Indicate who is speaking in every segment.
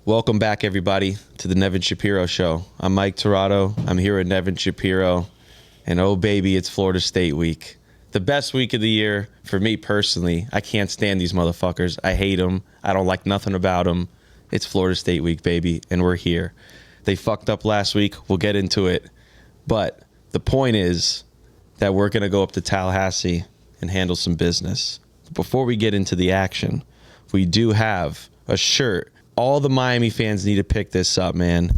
Speaker 1: Welcome back, everybody, to the Nevin Shapiro Show. I'm Mike Tirado. I'm here with Nevin Shapiro. And oh, baby, it's Florida State week. The best week of the year for me personally. I can't stand these motherfuckers. I hate them. I don't like nothing about them. It's Florida State week, baby, and we're here. They fucked up last week. We'll get into it. But the point is that we're going to go up to Tallahassee and handle some business. Before we get into the action, we do have a shirt. All the Miami fans need to pick this up, man. It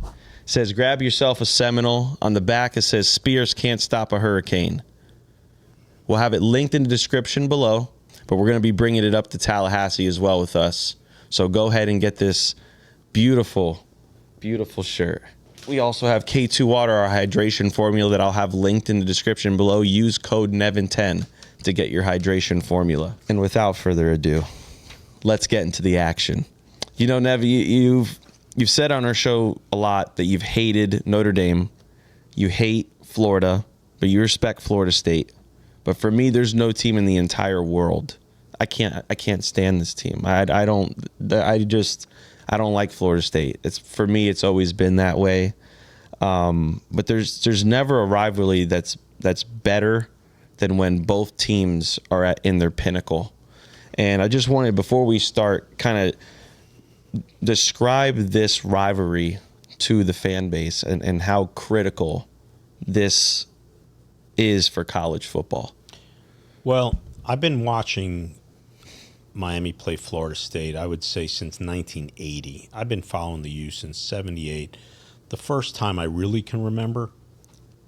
Speaker 1: says, grab yourself a Seminole. On the back, it says, Spears can't stop a hurricane. We'll have it linked in the description below, but we're going to be bringing it up to Tallahassee as well with us. So go ahead and get this beautiful, beautiful shirt. We also have K2 Water, our hydration formula that I'll have linked in the description below. Use code NEVIN10 to get your hydration formula. And without further ado, let's get into the action. You know, Nev, you've said on our show a lot that you've hated Notre Dame. You hate Florida, but you respect Florida State. But for me, there's no team in the entire world. I can't stand this team. I don't like Florida State. For me, it's always been that way. But there's never a rivalry that's better than when both teams are in their pinnacle. And I just wanted, before we start, kind of describe this rivalry to the fan base and how critical this is for college football.
Speaker 2: Well, I've been watching Miami play Florida State, I would say, since 1980. I've been following the U since 78. The first time I really can remember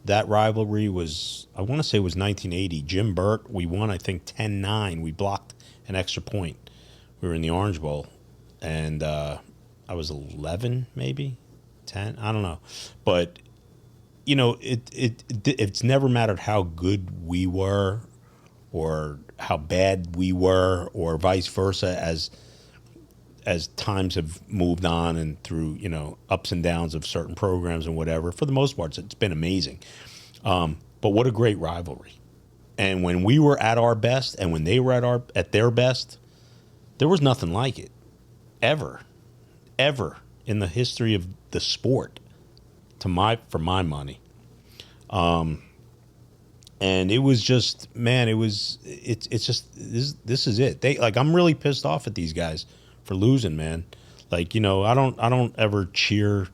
Speaker 2: that rivalry was, I want to say it was 1980. Jim Burt, we won, I think, 10-9. We blocked an extra point. We were in the Orange Bowl, and I was 11, maybe 10. I don't know, but you know, it's never mattered how good we were, or how bad we were, or vice versa, as times have moved on and through, you know, ups and downs of certain programs and whatever. For the most part, it's been amazing. But what a great rivalry! And when we were at our best, and when they were at their best, there was nothing like it, ever in the history of the sport. For my money. And it was just, man, it's just, this is it. I'm really pissed off at these guys for losing, man. Like, you know, I don't ever cheer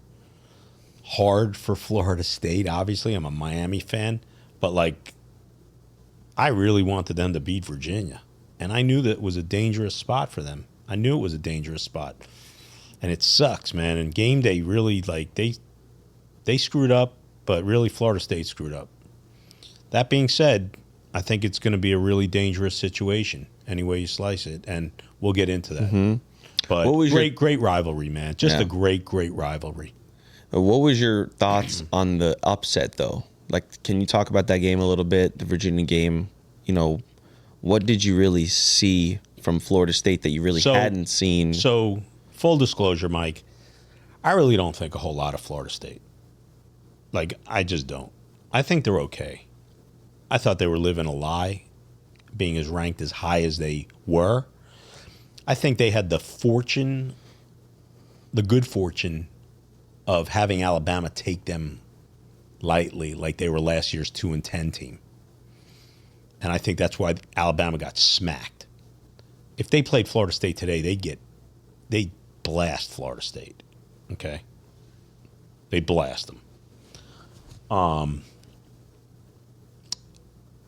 Speaker 2: hard for Florida State. Obviously, I'm a Miami fan, but like, I really wanted them to beat Virginia. And I knew that it was a dangerous spot for them. I knew it was a dangerous spot. And it sucks, man. And game day really, like, they screwed up, but really Florida State screwed up. That being said, I think it's going to be a really dangerous situation any way you slice it, and we'll get into that. Mm-hmm. But great rivalry, man. Just a great rivalry.
Speaker 1: What was your thoughts on the upset, though? Like, can you talk about that game a little bit, the Virginia game? You know, what did you really see from Florida State that you really hadn't seen?
Speaker 2: So, full disclosure, Mike, I really don't think a whole lot of Florida State. Like, I just don't. I think they're okay. I thought they were living a lie, being as ranked as high as they were. I think they had the good fortune of having Alabama take them lightly, like they were last year's 2-10 team. And I think that's why Alabama got smacked. If they played Florida State today, they'd blast Florida State. Okay? They'd blast them.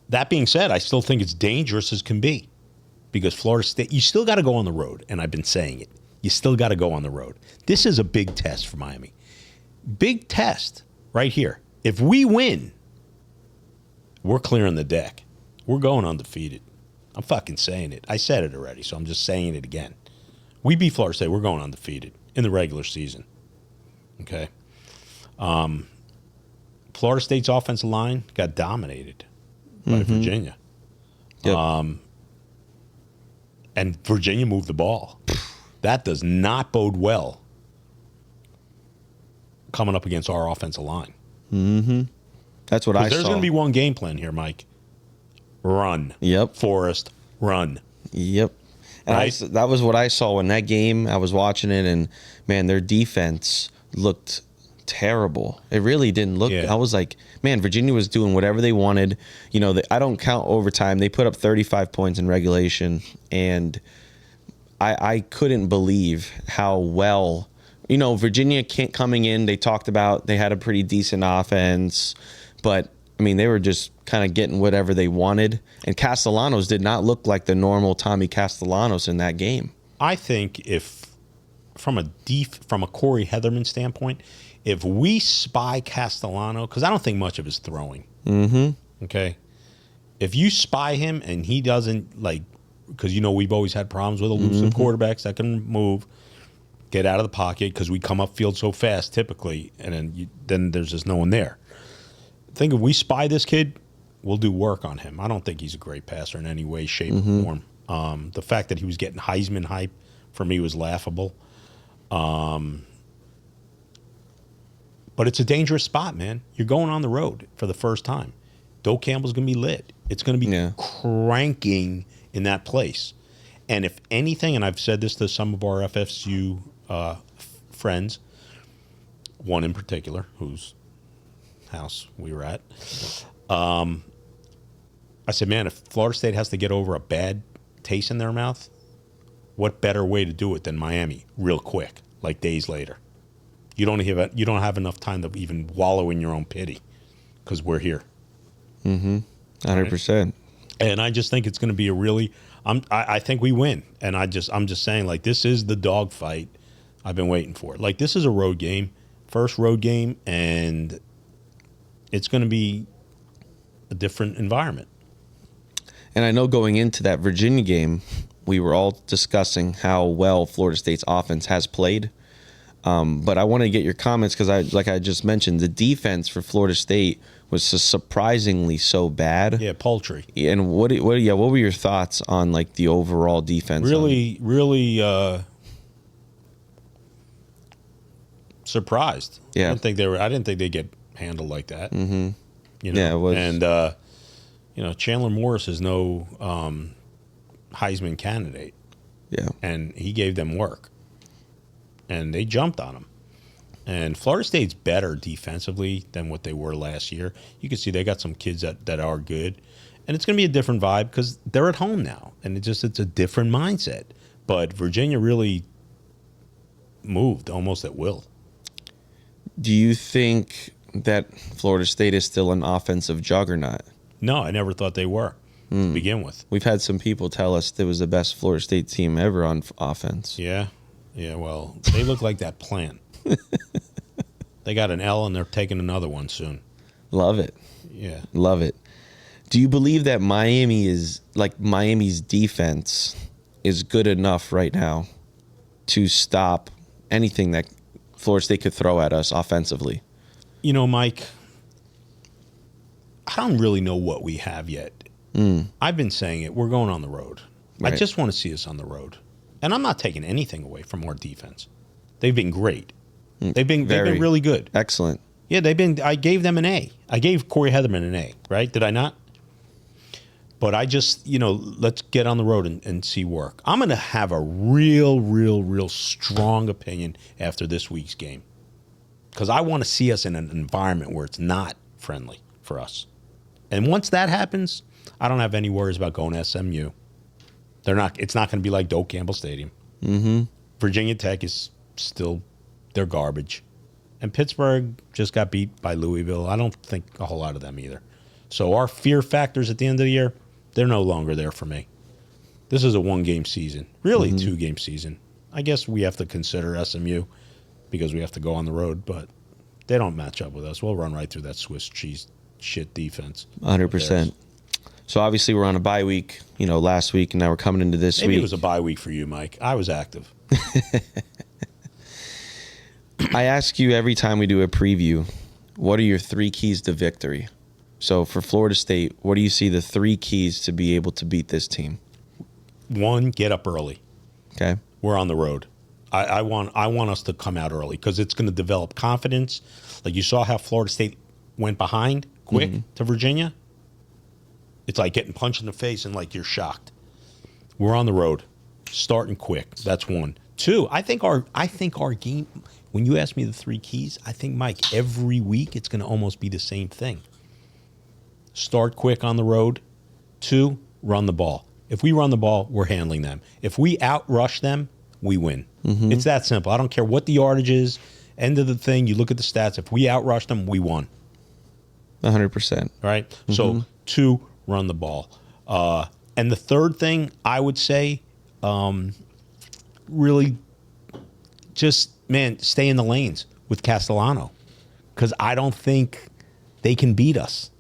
Speaker 2: That being said, I still think it's dangerous as can be, because Florida State, you still got to go on the road, and I've been saying it. You still got to go on the road. This is a big test for Miami. Big test right here. If we win, we're clearing the deck. We're going undefeated. I'm fucking saying it. I said it already, so I'm just saying it again. We beat Florida State, we're going undefeated in the regular season. Okay? Florida State's offensive line got dominated by Virginia.
Speaker 1: Yep.
Speaker 2: And Virginia moved the ball. That does not bode well coming up against our offensive line.
Speaker 1: Mm-hmm. That's what I saw.
Speaker 2: There's going to be one game plan here, Mike. Run.
Speaker 1: Yep.
Speaker 2: Forrest, run.
Speaker 1: Yep. And
Speaker 2: right?
Speaker 1: that was what I saw in that game. I was watching it, and man, their defense looked terrible. It really didn't look.
Speaker 2: Yeah.
Speaker 1: I was like, man, Virginia was doing whatever they wanted. You know, I don't count overtime. They put up 35 points in regulation, and I couldn't believe how well, you know, Virginia coming in. They talked about they had a pretty decent offense, but I mean, they were just kind of getting whatever they wanted. And Castellanos did not look like the normal Tommy Castellanos in that game.
Speaker 2: I think if from a Corey Heatherman standpoint, if we spy Castellano, because I don't think much of his throwing. Mm-hmm. Okay. If you spy him and he doesn't, like, because, you know, we've always had problems with elusive quarterbacks that can move, get out of the pocket, because we come upfield so fast typically, and then there's just no one there. I think if we spy this kid, we'll do work on him. I don't think he's a great passer in any way, shape, or form. The fact that he was getting Heisman hype for me was laughable. But it's a dangerous spot, man. You're going on the road for the first time. Doe Campbell's going to be lit. It's going to be cranking in that place. And if anything, and I've said this to some of our FSU friends, one in particular, whose house we were at, I said, man, if Florida State has to get over a bad taste in their mouth, what better way to do it than Miami real quick, like days later? You don't have enough time to even wallow in your own pity, because we're here.
Speaker 1: 100%.
Speaker 2: Right? And I just think it's going to be a really I think we win. And I'm just saying, like, this is the dogfight I've been waiting for. Like, this is a road game, first road game, and it's going to be a different environment.
Speaker 1: And I know going into that Virginia game, we were all discussing how well Florida State's offense has played. But I want to get your comments because, like I just mentioned, the defense for Florida State was surprisingly so bad.
Speaker 2: Yeah, paltry.
Speaker 1: And what were your thoughts on, like, the overall defense?
Speaker 2: Really surprised.
Speaker 1: Yeah,
Speaker 2: I didn't think they'd get handled like that.
Speaker 1: Mm-hmm.
Speaker 2: You know?
Speaker 1: Yeah, it was.
Speaker 2: And you know, Chandler Morris is no Heisman candidate.
Speaker 1: Yeah,
Speaker 2: and he gave them work, and they jumped on him. And Florida State's better defensively than what they were last year. You can see they got some kids that are good, and it's going to be a different vibe because they're at home now, and it's a different mindset. But Virginia really moved almost at will.
Speaker 1: Do you think that Florida State is still an offensive juggernaut?
Speaker 2: No, I never thought they were to begin with.
Speaker 1: We've had some people tell us it was the best Florida State team ever on offense.
Speaker 2: Yeah, well, they look like that plant. They got an L, and they're taking another one soon.
Speaker 1: Love it.
Speaker 2: Yeah.
Speaker 1: Love it. Do you believe that Miami's defense is good enough right now to stop anything that Florida State could throw at us offensively?
Speaker 2: You know, Mike, I don't really know what we have yet. I've been saying it. We're going on the road.
Speaker 1: Right.
Speaker 2: I just want to see us on the road. And I'm not taking anything away from our defense. They've been great. They've been really good.
Speaker 1: Excellent.
Speaker 2: Yeah, I gave them an A. I gave Corey Heatherman an A, right? Did I not? But I just, let's get on the road and see work. I'm going to have a real strong opinion after this week's game. Because I want to see us in an environment where it's not friendly for us. And once that happens, I don't have any worries about going to SMU. It's not going to be like Doe Campbell Stadium. Mm-hmm. Virginia Tech is still, they're garbage. And Pittsburgh just got beat by Louisville. I don't think a whole lot of them either. So our fear factors at the end of the year, they're no longer there for me. This is a one-game season. Really, two-game season. I guess we have to consider SMU because we have to go on the road, but they don't match up with us. We'll run right through that Swiss cheese shit defense.
Speaker 1: 100%. So obviously we're on a bye week, last week, and now we're coming into this week.
Speaker 2: Maybe it was a bye week for you, Mike. I was active.
Speaker 1: I ask you every time we do a preview, what are your 3 keys to victory? So for Florida State, what do you see the 3 keys to be able to beat this team?
Speaker 2: 1, get up early.
Speaker 1: Okay.
Speaker 2: We're on the road. I want us to come out early because it's going to develop confidence. Like you saw how Florida State went behind quick to Virginia. It's like getting punched in the face and like you're shocked. We're on the road. starting quick. That's one. Two, I think our game, when you ask me the three keys, I think, Mike, every week it's going to almost be the same thing. Start quick on the road. Two, run the ball. If we run the ball, we're handling them. If we outrush them, we win. It's that simple. I don't care what the yardage is. End of the thing, you look at the stats. If we outrush them, we won.
Speaker 1: 100%.
Speaker 2: Right? So, two, run the ball. And the third thing I would say, really just, man, stay in the lanes with Castellano. Because I don't think they can beat us.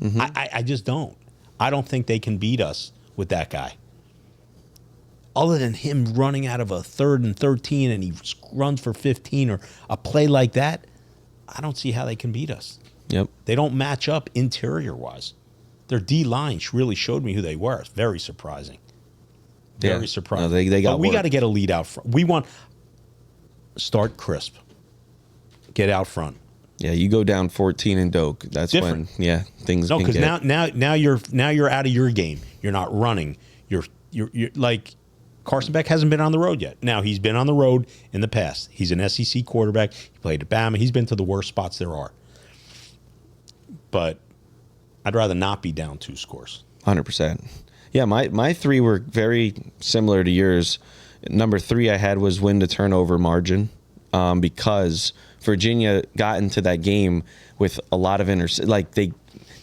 Speaker 2: I just don't. I don't think they can beat us with that guy. Other than him running out of a 3rd and 13 and he runs for 15 or a play like that, I don't see how they can beat us.
Speaker 1: Yep.
Speaker 2: They don't match up interior-wise. Their D-line really showed me who they were. It's very surprising. Very surprising.
Speaker 1: No, they got
Speaker 2: but we
Speaker 1: work.
Speaker 2: got to get a lead out front. We want start crisp. Get out front.
Speaker 1: Yeah, you go down 14 in Doak. That's
Speaker 2: Different.
Speaker 1: when things.
Speaker 2: No,
Speaker 1: can
Speaker 2: because
Speaker 1: get...
Speaker 2: now you're out of your game. You're not running. You're like Carson Beck hasn't been on the road yet. Now he's been on the road in the past. He's an SEC quarterback. He played at Bama. He's been to the worst spots there are. But I'd rather not be down 2 scores.
Speaker 1: 100%. Yeah, my three were very similar to yours. Number 3 I had was win to turnover margin, because Virginia got into that game with a lot of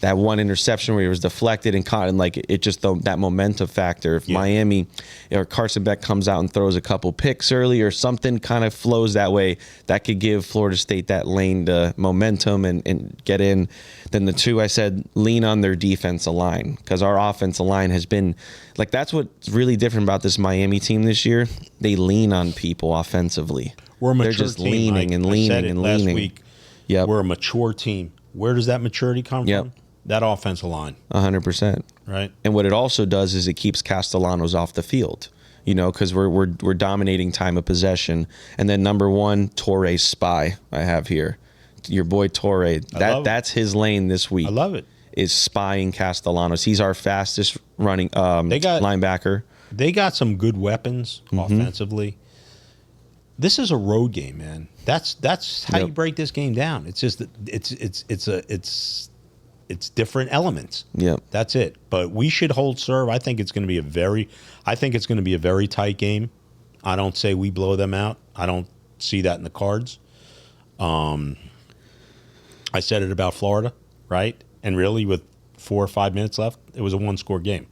Speaker 1: that one interception where it was deflected and caught, and like it just that momentum factor. If Miami or Carson Beck comes out and throws a couple picks early or something kind of flows that way, that could give Florida State that lane to momentum and get in. Then the 2 I said, lean on their defensive line, because our offensive line has been like, that's what's really different about this Miami team this year. They lean on people offensively.
Speaker 2: We're a mature
Speaker 1: They're just
Speaker 2: team,
Speaker 1: leaning
Speaker 2: Mike.
Speaker 1: and
Speaker 2: I
Speaker 1: leaning
Speaker 2: said it
Speaker 1: and
Speaker 2: last
Speaker 1: leaning.
Speaker 2: week.
Speaker 1: Yep.
Speaker 2: We're a mature team. Where does that maturity come from? That offensive line.
Speaker 1: 100%.
Speaker 2: Right.
Speaker 1: And what it also does is it keeps Castellanos off the field, because we're dominating time of possession. And then number 1, Torre Spy, I have here. Your boy Torre. That's his lane this week.
Speaker 2: I love it.
Speaker 1: Is spying Castellanos. He's our fastest running linebacker.
Speaker 2: They got some good weapons offensively. This is a road game, man. That's how you break this game down. It's just it's different elements.
Speaker 1: Yep.
Speaker 2: That's it. But we should hold serve. I think it's going to be a very tight game. I don't say we blow them out. I don't see that in the cards. I said it about Florida, right? And really, with 4 or 5 minutes left, it was a 1-score game,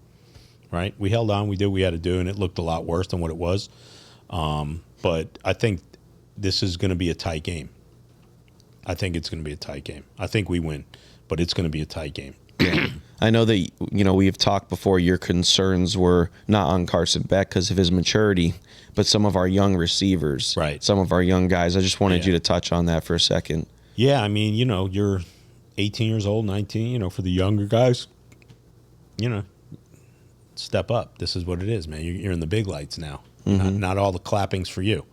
Speaker 2: right? We held on. We did what we had to do, and it looked a lot worse than what it was. But I think this is going to be a tight game. I think we win, but it's going to be a tight game.
Speaker 1: I know that, we've talked before, your concerns were not on Carson Beck because of his maturity, but some of our young receivers,
Speaker 2: right?
Speaker 1: Some of our young guys. I just wanted you to touch on that for a second.
Speaker 2: Yeah, I mean, you're 18 years old, 19, for the younger guys, step up. This is what it is, man. You're in the big lights now. Not all the clappings for you.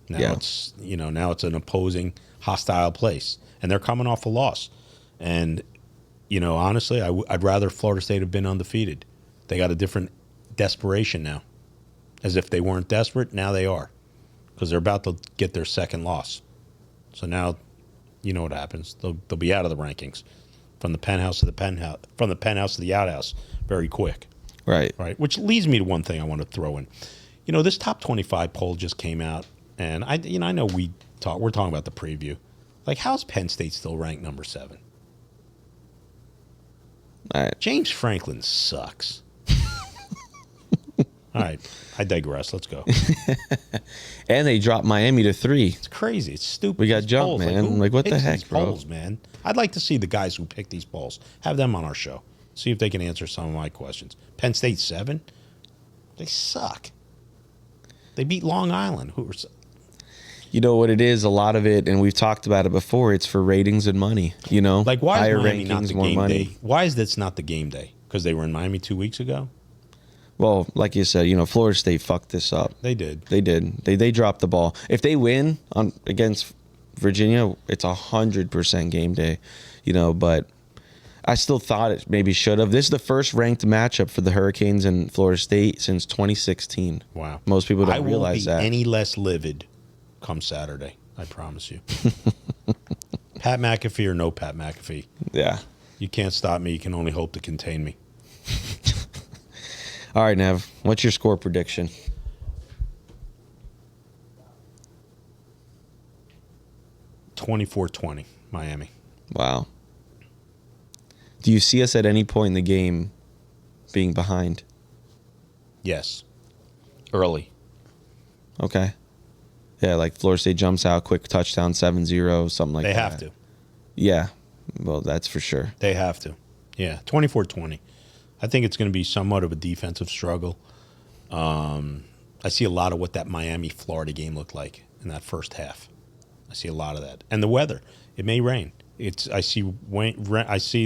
Speaker 2: Now it's an opposing, hostile place, and they're coming off a loss. And honestly, I'd rather Florida State have been undefeated. They got a different desperation now, as if they weren't desperate. Now they are, because they're about to get their second loss. So now, you know what happens? They'll be out of the rankings, from the penthouse to the penthouse, from the penthouse to the outhouse, very quick.
Speaker 1: Right.
Speaker 2: Which leads me to one thing I want to throw in. This top 25 poll just came out, and I know we're talking about the preview. Like, how's Penn State still ranked number 7?
Speaker 1: All right.
Speaker 2: James Franklin sucks. All right, I digress. Let's go.
Speaker 1: And they dropped Miami to 3.
Speaker 2: It's crazy. It's stupid.
Speaker 1: We got
Speaker 2: These
Speaker 1: jumped,
Speaker 2: polls,
Speaker 1: man.
Speaker 2: who
Speaker 1: Like, what the
Speaker 2: picks
Speaker 1: heck,
Speaker 2: these
Speaker 1: bro?
Speaker 2: polls, man? I'd like to see the guys who pick these polls. Have them on our show. See if they can answer some of my questions. Penn State 7? They suck. They beat Long Island.
Speaker 1: You know what it is? A lot of it, and we've talked about it before, it's for ratings and money.
Speaker 2: Like, why
Speaker 1: higher
Speaker 2: is Miami
Speaker 1: rankings,
Speaker 2: not the
Speaker 1: more
Speaker 2: game
Speaker 1: money.
Speaker 2: day? Why is this not the game day? Because they were in Miami 2 weeks ago?
Speaker 1: Well, like you said, Florida State fucked this up.
Speaker 2: They did.
Speaker 1: They dropped the ball. If they win against Virginia, it's 100% game day. But I still thought it maybe should have. This is the first ranked matchup for the Hurricanes and Florida State since 2016.
Speaker 2: Wow.
Speaker 1: Most people don't realize
Speaker 2: I won't be
Speaker 1: that.
Speaker 2: any less livid come Saturday. I promise you. Pat McAfee or no Pat McAfee.
Speaker 1: Yeah.
Speaker 2: You can't stop me. You can only hope to contain me.
Speaker 1: All right, Nev. What's your score prediction?
Speaker 2: 24-20, Miami.
Speaker 1: Wow. Do you see us at any point in the game being behind?
Speaker 2: Yes. Early.
Speaker 1: Okay. Yeah, like Florida State jumps out, quick touchdown, 7-0, something like that.
Speaker 2: They have to.
Speaker 1: Yeah. Well, that's for sure.
Speaker 2: They have to. Yeah, 24-20. I think it's going to be somewhat of a defensive struggle. I see a lot of what that Miami-Florida game looked like in that first half. I see a lot of that. And the weather. It may rain. I see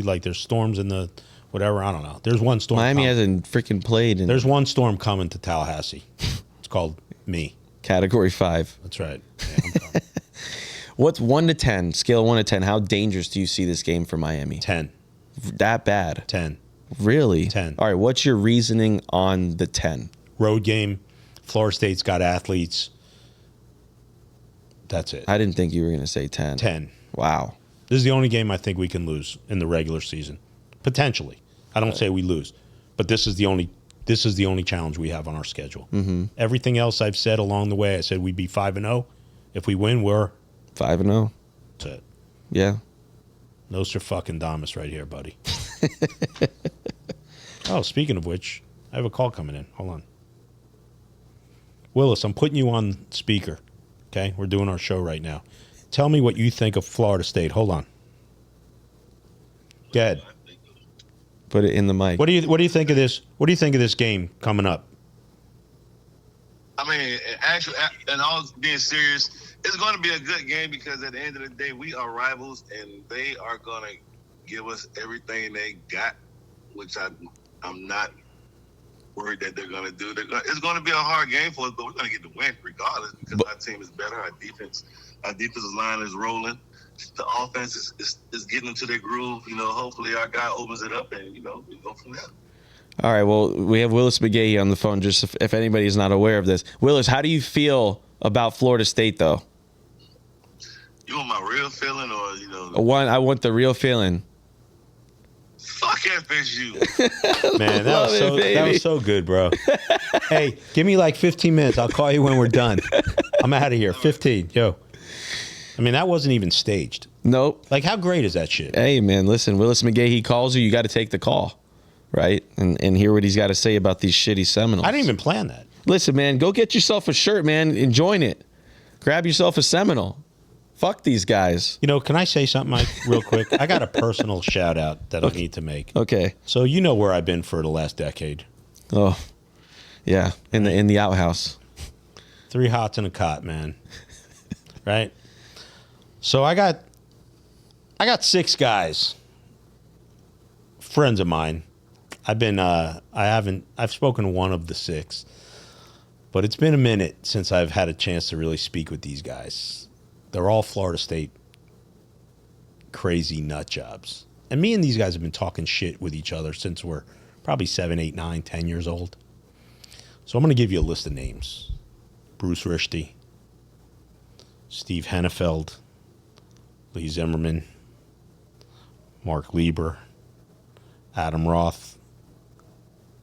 Speaker 2: like there's storms in the whatever. I don't know. There's one storm.
Speaker 1: Miami
Speaker 2: coming.
Speaker 1: hasn't freaking played in
Speaker 2: There's one storm coming to Tallahassee. It's called me.
Speaker 1: Category 5.
Speaker 2: That's right. Yeah, I'm coming.
Speaker 1: What's 1 to 10? Scale of 1 to 10. How dangerous do you see this game for Miami?
Speaker 2: 10.
Speaker 1: That bad?
Speaker 2: 10.
Speaker 1: Really?
Speaker 2: 10.
Speaker 1: All right. What's your reasoning on the 10?
Speaker 2: Road game. Florida State's got athletes. That's it.
Speaker 1: I didn't think you were going to say 10.
Speaker 2: 10.
Speaker 1: Wow.
Speaker 2: This is the only game I think we can lose in the regular season. Potentially. I don't say we lose, but this is the only challenge we have on our schedule. Mm-hmm. Everything else I've said along the way, I said we'd be 5-0. If we win, we're
Speaker 1: 5-0.
Speaker 2: That's it.
Speaker 1: Yeah.
Speaker 2: Nostradamus right here, buddy. Oh, speaking of which, I have a call coming in. Hold on. Willis, I'm putting you on speaker. Okay? We're doing our show right now. Tell me what you think of Florida State. Hold on. Go ahead.
Speaker 1: Put it in the mic.
Speaker 2: What do you think of this? What do you think of this game coming up?
Speaker 3: I mean, actually, and all being serious, it's going to be a good game because at the end of the day, we are rivals, and they are going to give us everything they got, which I'm not worried that they're going to do. It's going to be a hard game for us, but we're going to get the win regardless because our team is better. Our defensive line is rolling. The offense is getting into their groove. You know, hopefully our guy opens it up, and, you know, we go from there.
Speaker 1: All right, well, we have Willis McGahee on the phone, just if anybody's not aware of this. Willis, how do you feel about Florida State, though?
Speaker 3: You want my real feeling or, you know?
Speaker 1: I want the real feeling.
Speaker 3: Fuck FSU.
Speaker 2: Man, that was so good, bro. Hey, give me like 15 minutes. I'll call you when we're done. I'm out of here. 15. Yo. I mean, that wasn't even staged.
Speaker 1: Nope.
Speaker 2: Like, how great is that shit?
Speaker 1: Hey, man, listen, Willis McGahee calls you got to take the call, right? And hear what he's got to say about these shitty Seminoles.
Speaker 2: I didn't even plan that.
Speaker 1: Listen, man, go get yourself a shirt, man, and join it. Grab yourself a Seminole. Fuck these guys.
Speaker 2: You know, can I say something, Mike, real quick? I got a personal shout out that I need to make.
Speaker 1: Okay.
Speaker 2: So you know where I've been for the last decade.
Speaker 1: Oh, yeah, in the outhouse.
Speaker 2: 3 hots and a cot, man. Right? So I got 6 guys, friends of mine. I've spoken to one of the 6, but it's been a minute since I've had a chance to really speak with these guys. They're all Florida State crazy nut jobs. And me and these guys have been talking shit with each other since we're probably 7, 8, 9, 10 years old. So I'm going to give you a list of names. Bruce Richte, Steve Hennefeld, Lee Zimmerman, Mark Lieber, Adam Roth,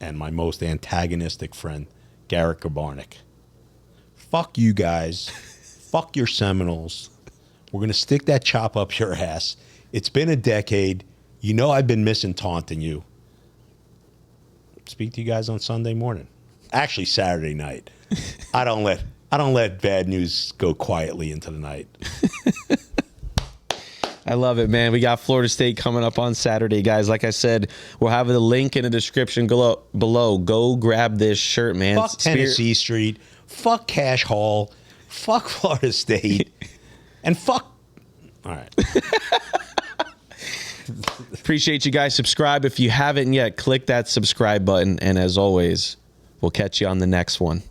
Speaker 2: and my most antagonistic friend, Garrett Gabarnik. Fuck you guys. Fuck your Seminoles. We're going to stick that chop up your ass. It's been a decade. You know I've been missing taunting you. Speak to you guys on Sunday morning. Actually, Saturday night. I don't let bad news go quietly into the night.
Speaker 1: I love it, man. We got Florida State coming up on Saturday, guys. Like I said, we'll have the link in the description below. Go grab this shirt, man.
Speaker 2: Fuck Tennessee Street. Fuck Cash Hall. Fuck Florida State. And fuck... All right.
Speaker 1: Appreciate you guys. Subscribe. If you haven't yet, click that subscribe button. And as always, we'll catch you on the next one.